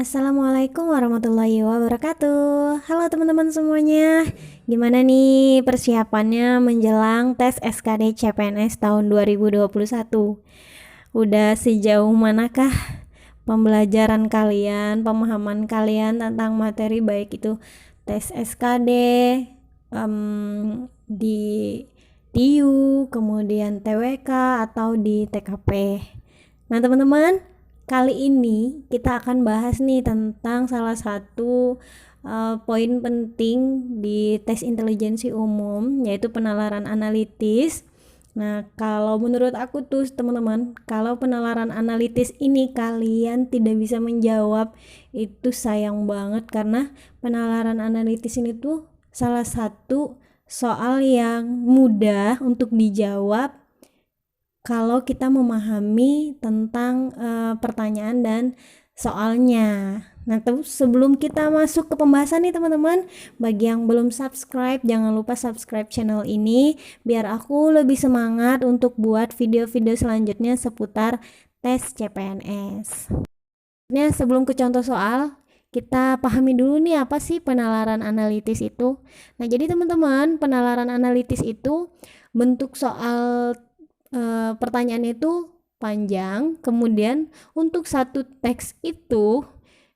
Assalamualaikum warahmatullahi wabarakatuh. Halo teman-teman semuanya. Gimana nih persiapannya menjelang tes SKD CPNS tahun 2021? Udah sejauh manakah pembelajaran kalian, pemahaman kalian tentang materi baik itu tes SKD, di TIU, kemudian TWK atau di TKP? Nah teman-teman, kali ini kita akan bahas nih tentang salah satu poin penting di tes intelijensi umum, yaitu penalaran analitis. Nah, kalau menurut aku tuh teman-teman, kalau penalaran analitis ini kalian tidak bisa menjawab, itu sayang banget karena penalaran analitis ini tuh salah satu soal yang mudah untuk dijawab kalau kita memahami tentang pertanyaan dan soalnya. Nah, sebelum kita masuk ke pembahasan nih teman-teman, bagi yang belum subscribe, jangan lupa subscribe channel ini biar aku lebih semangat untuk buat video-video selanjutnya seputar tes CPNS. Nah, sebelum ke contoh soal, kita pahami dulu nih apa sih penalaran analitis itu. Nah, jadi teman-teman, penalaran analitis itu bentuk soal pertanyaannya itu panjang, kemudian untuk satu teks itu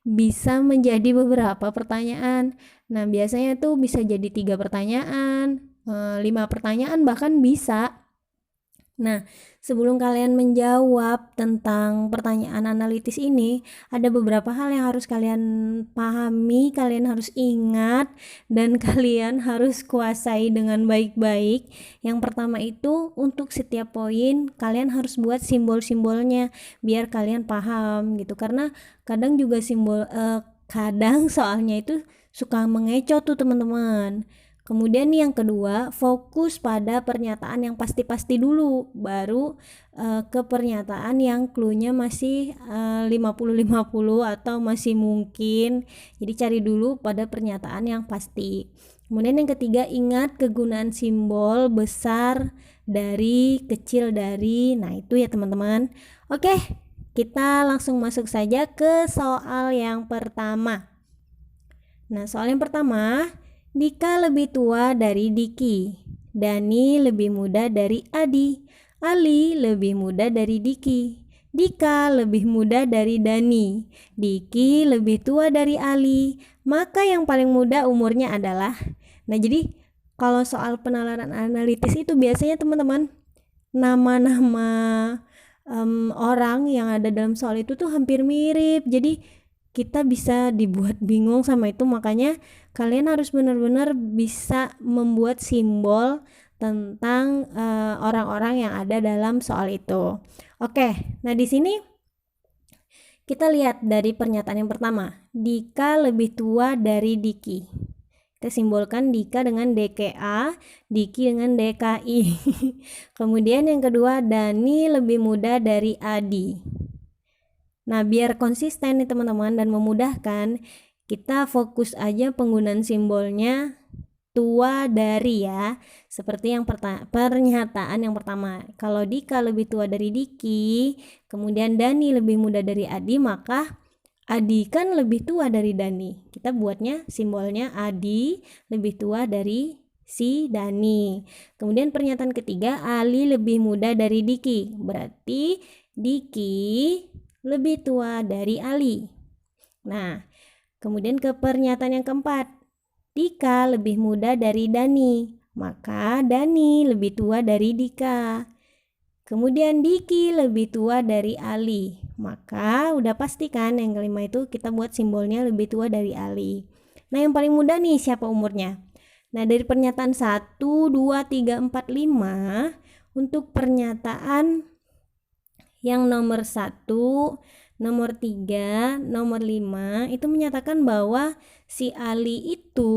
bisa menjadi beberapa pertanyaan. Nah, biasanya tuh bisa jadi 3 pertanyaan, 5 pertanyaan bahkan bisa. Nah, sebelum kalian menjawab tentang pertanyaan analitis ini, ada beberapa hal yang harus kalian pahami, kalian harus ingat, dan kalian harus kuasai dengan baik-baik. Yang pertama itu, untuk setiap poin, kalian harus buat simbol-simbolnya, biar kalian paham gitu. Karena kadang juga kadang soalnya itu suka mengecoh tuh teman-teman. Kemudian yang kedua, fokus pada pernyataan yang pasti-pasti dulu, baru ke pernyataan yang clue-nya masih 50-50 atau masih mungkin. Jadi cari dulu pada pernyataan yang pasti. Kemudian yang ketiga, ingat kegunaan simbol besar dari, kecil dari. Nah, itu ya teman-teman. Oke, kita langsung masuk saja ke soal yang pertama. Nah, soal yang pertama, Dika lebih tua dari Diki. Dani lebih muda dari Adi. Ali lebih muda dari Diki. Dika lebih muda dari Dani. Diki lebih tua dari Ali. Maka yang paling muda umurnya adalah. Nah, jadi kalau soal penalaran analitis itu biasanya teman-teman nama-nama orang yang ada dalam soal itu tuh hampir mirip. Jadi kita bisa dibuat bingung sama itu, makanya kalian harus benar-benar bisa membuat simbol tentang orang-orang yang ada dalam soal itu. Oke, nah di sini kita lihat dari pernyataan yang pertama, Dika lebih tua dari Diki. Kita simbolkan Dika dengan DKA, Diki dengan DKI. Kemudian yang kedua, Dani lebih muda dari Adi. Nah, biar konsisten nih teman-teman dan memudahkan, kita fokus aja penggunaan simbolnya tua dari ya. Seperti yang pernyataan yang pertama. Kalau Dika lebih tua dari Diki, kemudian Dani lebih muda dari Adi, maka Adi kan lebih tua dari Dani. Kita buatnya simbolnya Adi lebih tua dari si Dani. Kemudian pernyataan ketiga, Ali lebih muda dari Diki. Berarti Diki lebih tua dari Ali. Nah, kemudian ke pernyataan yang keempat, Dika lebih muda dari Dani, maka Dani lebih tua dari Dika. Kemudian Diki lebih tua dari Ali, maka udah pastikan yang kelima itu kita buat simbolnya lebih tua dari Ali. Nah, yang paling muda nih siapa umurnya? Nah, dari pernyataan 1, 2, 3, 4, 5, untuk pernyataan yang nomor 1, nomor 3, nomor 5 itu menyatakan bahwa si Ali itu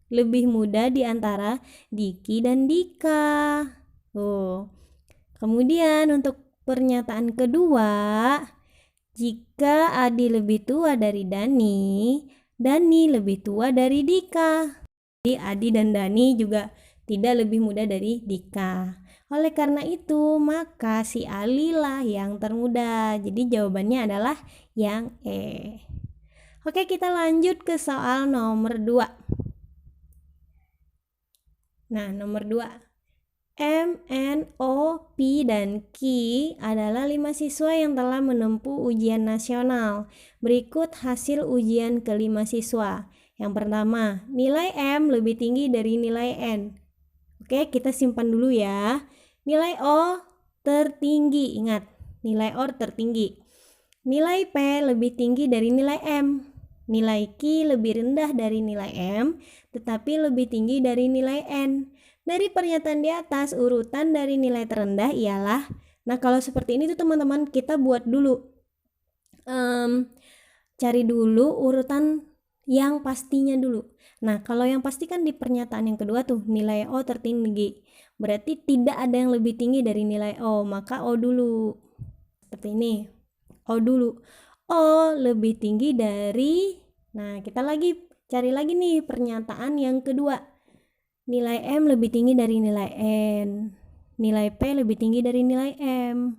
lebih muda di antara Diki dan Dika. Kemudian untuk pernyataan kedua, jika Adi lebih tua dari Dani, Dani lebih tua dari Dika. Jadi Adi dan Dani juga tidak lebih muda dari Dika. Oleh karena itu, maka si Ali lah yang termuda. Jadi jawabannya adalah yang E. Oke, kita lanjut ke soal nomor 2. Nah, nomor 2. M, N, O, P, dan Q adalah 5 siswa yang telah menempuh ujian nasional. Berikut hasil ujian ke-5 siswa. Yang pertama, nilai M lebih tinggi dari nilai N. Oke, kita simpan dulu ya. Nilai O tertinggi, ingat, nilai O tertinggi. Nilai P lebih tinggi dari nilai M. Nilai Q lebih rendah dari nilai M, tetapi lebih tinggi dari nilai N. Dari pernyataan di atas, urutan dari nilai terendah ialah, nah kalau seperti ini tuh teman-teman, kita buat dulu, cari dulu urutan yang pastinya dulu. Nah, kalau yang pasti kan di pernyataan yang kedua tuh, nilai O tertinggi. Berarti tidak ada yang lebih tinggi dari nilai O, maka O dulu. Seperti ini, O dulu. O lebih tinggi dari, nah kita cari lagi nih pernyataan yang kedua. Nilai M lebih tinggi dari nilai N. Nilai P lebih tinggi dari nilai M.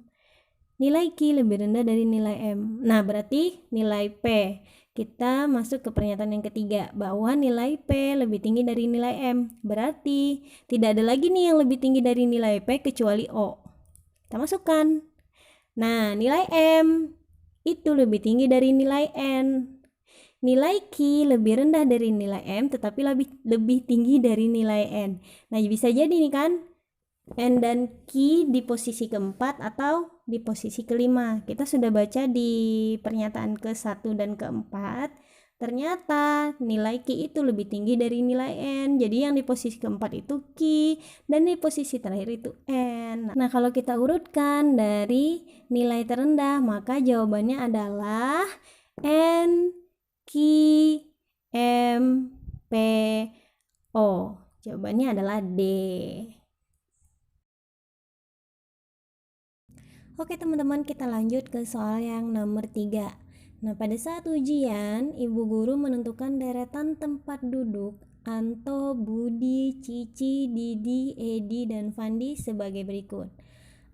Nilai Q lebih rendah dari nilai M. Nah, berarti nilai P. Kita masuk ke pernyataan yang ketiga, bahwa nilai P lebih tinggi dari nilai M. Berarti tidak ada lagi nih yang lebih tinggi dari nilai P kecuali O. Kita masukkan. Nah, nilai M itu lebih tinggi dari nilai N. Nilai Q lebih rendah dari nilai M, tetapi lebih tinggi dari nilai N. Nah, bisa jadi nih kan, N dan Q di posisi keempat atau di posisi kelima. Kita sudah baca di pernyataan ke-1 dan ke-4. Ternyata nilai Q itu lebih tinggi dari nilai N. Jadi yang di posisi keempat itu Q, dan di posisi terakhir itu N. Nah, kalau kita urutkan dari nilai terendah, maka jawabannya adalah N, Q, M, P, O. Jawabannya adalah D. Oke teman-teman, kita lanjut ke soal yang nomor 3. Nah, pada saat ujian, ibu guru menentukan deretan tempat duduk Anto, Budi, Cici, Didi, Edi, dan Fandi sebagai berikut.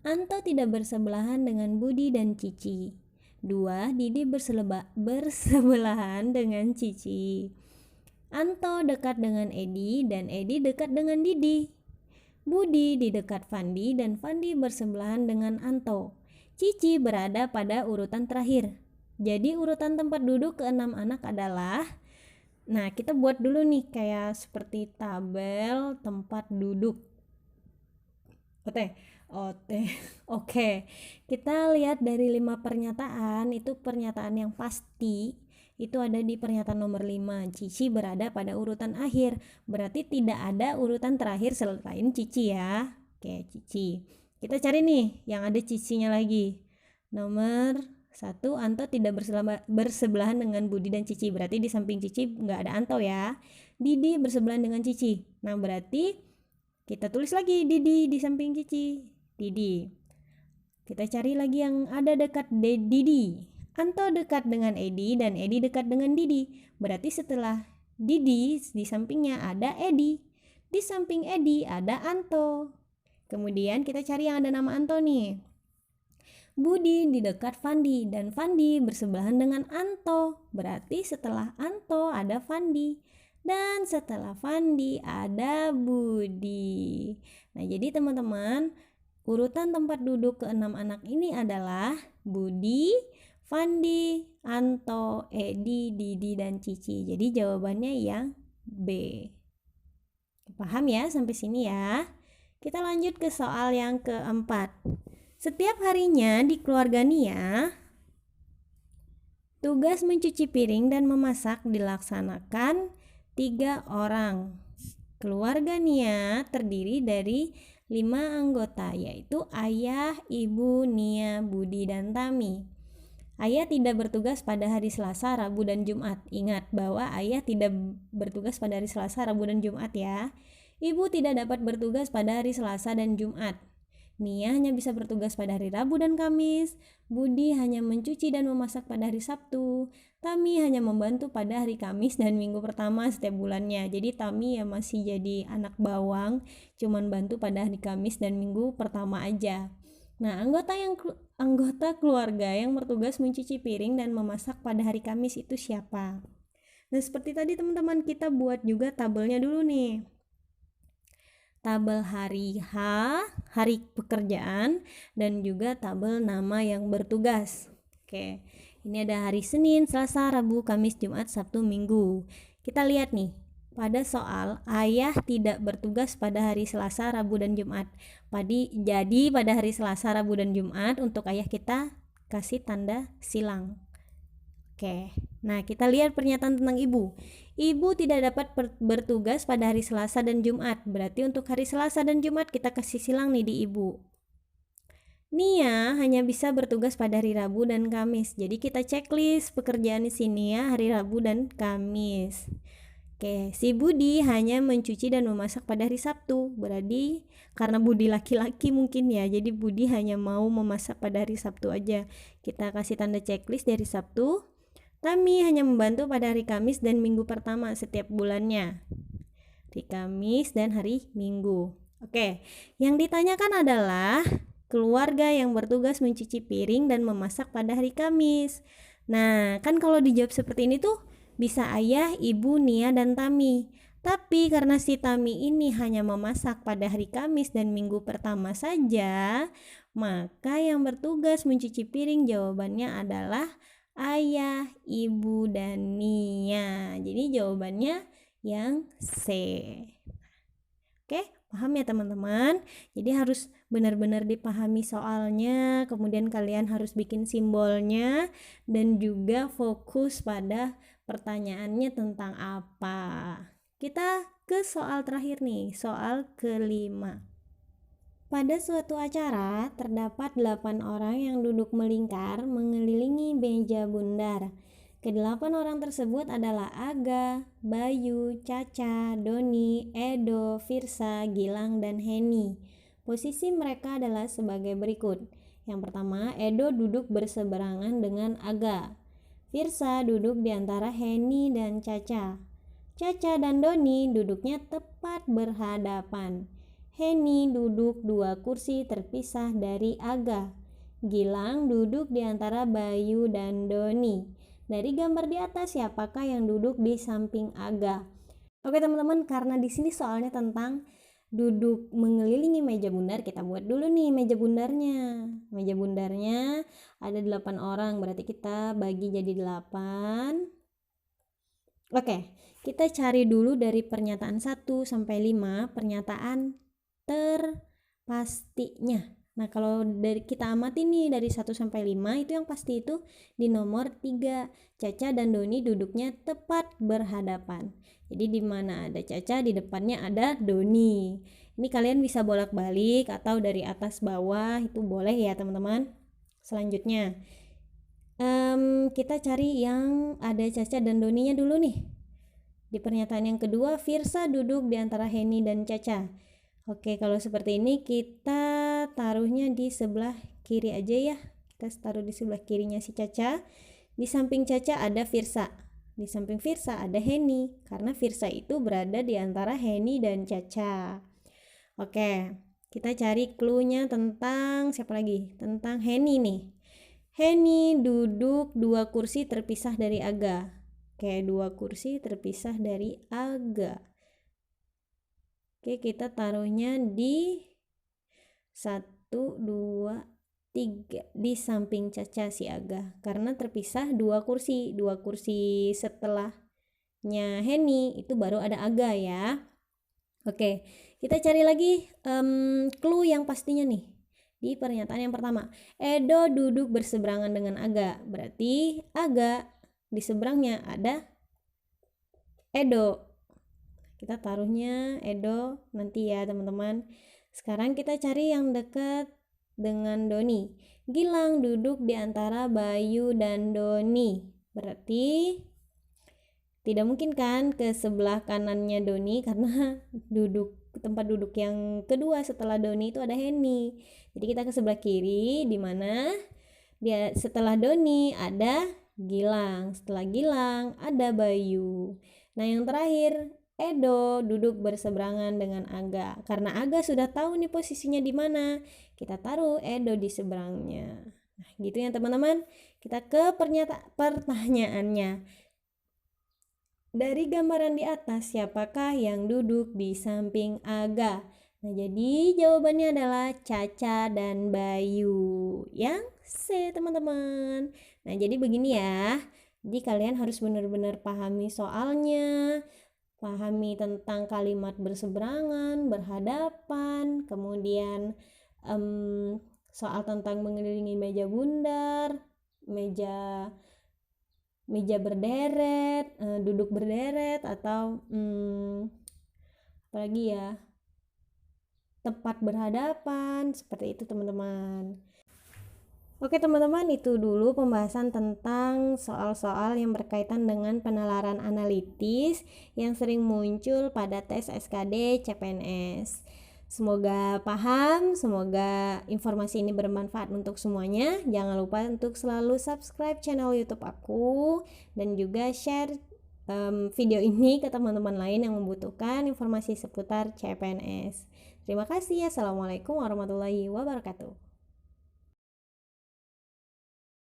Anto tidak bersebelahan dengan Budi dan Cici. 2. Didi bersebelahan dengan Cici. Anto dekat dengan Edi dan Edi dekat dengan Didi. Budi di dekat Fandi dan Fandi bersebelahan dengan Anto. Cici berada pada urutan terakhir. Jadi urutan tempat duduk ke-6 anak adalah, nah kita buat dulu nih kayak seperti tabel tempat duduk. Oke, kita lihat dari 5 pernyataan, itu pernyataan yang pasti itu ada di pernyataan nomor 5. Cici berada pada urutan akhir, berarti tidak ada urutan terakhir selain Cici ya. Oke, Cici. Kita cari nih yang ada Cicinya lagi. Nomor 1, Anto tidak bersebelahan dengan Budi dan Cici, berarti di samping Cici nggak ada Anto ya. Didi bersebelahan dengan Cici, nah berarti kita tulis lagi Didi di samping Cici. Didi. Kita cari lagi yang ada dekat Didi. Anto dekat dengan Edi dan Edi dekat dengan Didi. Berarti setelah Didi di sampingnya ada Edi. Di samping Edi ada Anto. Kemudian kita cari yang ada nama Anto nih. Budi di dekat Fandi dan Fandi bersebelahan dengan Anto. Berarti setelah Anto ada Fandi. Dan setelah Fandi ada Budi. Nah, jadi teman-teman, urutan tempat duduk ke-6 anak ini adalah Budi, Fandi, Anto, Edi, Didi, dan Cici. Jadi jawabannya yang B. Paham ya sampai sini ya? Kita lanjut ke soal yang keempat. Setiap harinya di keluarga Nia, tugas mencuci piring dan memasak dilaksanakan 3 orang. Keluarga Nia terdiri dari 5 anggota, yaitu ayah, ibu, Nia, Budi, dan Tami. Ayah tidak bertugas pada hari Selasa, Rabu, dan Jumat. Ingat bahwa ayah tidak bertugas pada hari Selasa, Rabu, dan Jumat ya. Ibu tidak dapat bertugas pada hari Selasa dan Jumat. Nia hanya bisa bertugas pada hari Rabu dan Kamis. Budi hanya mencuci dan memasak pada hari Sabtu. Tami hanya membantu pada hari Kamis dan minggu pertama setiap bulannya. Jadi Tami ya masih jadi anak bawang, cuman bantu pada hari Kamis dan minggu pertama aja. Nah, anggota keluarga yang bertugas mencuci piring dan memasak pada hari Kamis itu siapa? Nah, seperti tadi teman-teman, kita buat juga tabelnya dulu nih. Tabel hari H, hari pekerjaan, dan juga tabel nama yang bertugas. Oke, ini ada hari Senin, Selasa, Rabu, Kamis, Jumat, Sabtu, Minggu. Kita lihat nih, pada soal ayah tidak bertugas pada hari Selasa, Rabu, dan Jumat. Jadi pada hari Selasa, Rabu, dan Jumat untuk ayah kita kasih tanda silang. Oke, nah kita lihat pernyataan tentang ibu. Ibu tidak dapat bertugas pada hari Selasa dan Jumat. Berarti untuk hari Selasa dan Jumat kita kasih silang nih di ibu. Nia hanya bisa bertugas pada hari Rabu dan Kamis. Jadi kita checklist pekerjaan di sini ya, hari Rabu dan Kamis. Oke, si Budi hanya mencuci dan memasak pada hari Sabtu. Berarti karena Budi laki-laki mungkin ya, jadi Budi hanya mau memasak pada hari Sabtu aja. Kita kasih tanda checklist dari Sabtu. Tami hanya membantu pada hari Kamis dan Minggu pertama setiap bulannya. Hari Kamis dan hari Minggu. Oke, yang ditanyakan adalah keluarga yang bertugas mencuci piring dan memasak pada hari Kamis. Nah, kan kalau dijawab seperti ini tuh bisa ayah, ibu, Nia, dan Tami. Tapi karena si Tami ini hanya memasak pada hari Kamis dan Minggu pertama saja, maka yang bertugas mencuci piring jawabannya adalah ayah, ibu, dan Nia. Jadi jawabannya yang C. Oke, paham ya teman-teman? Jadi harus benar-benar dipahami soalnya, kemudian kalian harus bikin simbolnya, dan juga fokus pada pertanyaannya tentang apa. Kita ke soal terakhir nih, soal kelima. Pada suatu acara, terdapat 8 orang yang duduk melingkar mengelilingi meja bundar. Kedelapan orang tersebut adalah Aga, Bayu, Caca, Doni, Edo, Firsa, Gilang, dan Heni. Posisi mereka adalah sebagai berikut. Yang pertama, Edo duduk berseberangan dengan Aga. Firsa duduk di antara Heni dan Caca. Caca dan Doni duduknya tepat berhadapan. Heni duduk 2 kursi terpisah dari Aga. Gilang duduk di antara Bayu dan Doni. Dari gambar di atas, siapakah yang duduk di samping Aga? Oke teman-teman, karena di sini soalnya tentang duduk mengelilingi meja bundar, kita buat dulu nih meja bundarnya. Meja bundarnya ada 8 orang, berarti kita bagi jadi 8. Oke, kita cari dulu dari pernyataan 1 sampai 5, pernyataan terpastinya. Nah, kalau dari kita amati nih dari 1 sampai 5, itu yang pasti itu di nomor 3. Caca dan Doni duduknya tepat berhadapan. Jadi di mana ada Caca, di depannya ada Doni. Ini kalian bisa bolak-balik atau dari atas bawah, itu boleh ya teman-teman. Selanjutnya kita cari yang ada Caca dan Doninya dulu nih. Di pernyataan yang kedua, Firsa duduk di antara Heni dan Caca. Oke, kalau seperti ini kita taruhnya di sebelah kiri aja ya. Kita taruh di sebelah kirinya si Caca. Di samping Caca ada Firsa. Di samping Firsa ada Heni, karena Firsa itu berada di antara Heni dan Caca. Oke, kita cari clue-nya tentang siapa lagi? Tentang Heni nih. Heni duduk 2 kursi terpisah dari Aga. Oke, 2 kursi terpisah dari Aga. Oke, kita taruhnya di 1, 2, 3 di samping Caca si Aga, karena terpisah 2 kursi. 2 kursi setelahnya Heni itu baru ada Aga ya. Oke, kita cari lagi clue yang pastinya nih. Di pernyataan yang pertama, Edo duduk berseberangan dengan Aga. Berarti Aga di seberangnya ada Edo. Kita taruhnya Edo nanti ya teman-teman. Sekarang kita cari yang dekat dengan Doni. Gilang duduk di antara Bayu dan Doni. Berarti tidak mungkin kan ke sebelah kanannya Doni, karena tempat duduk yang kedua setelah Doni itu ada Heni. Jadi kita ke sebelah kiri, di mana dia setelah Doni ada Gilang. Setelah Gilang ada Bayu. Nah, yang terakhir Edo duduk berseberangan dengan Aga. Karena Aga sudah tahu nih posisinya di mana, kita taruh Edo di seberangnya. Nah, gitu ya teman-teman. Kita ke pertanyaannya. Dari gambaran di atas, siapakah yang duduk di samping Aga? Nah, jadi jawabannya adalah Caca dan Bayu. Yang C, teman-teman. Nah, jadi begini ya. Jadi kalian harus benar-benar pahami soalnya, pahami tentang kalimat berseberangan, berhadapan, kemudian soal tentang mengelilingi meja bundar, meja berderet, duduk berderet, atau apalagi ya, tepat berhadapan, seperti itu teman-teman. Oke teman-teman, itu dulu pembahasan tentang soal-soal yang berkaitan dengan penalaran analitis yang sering muncul pada tes SKD CPNS. Semoga paham, semoga informasi ini bermanfaat untuk semuanya. Jangan lupa untuk selalu subscribe channel YouTube aku dan juga share video ini ke teman-teman lain yang membutuhkan informasi seputar CPNS. Terima kasih. Assalamualaikum warahmatullahi wabarakatuh.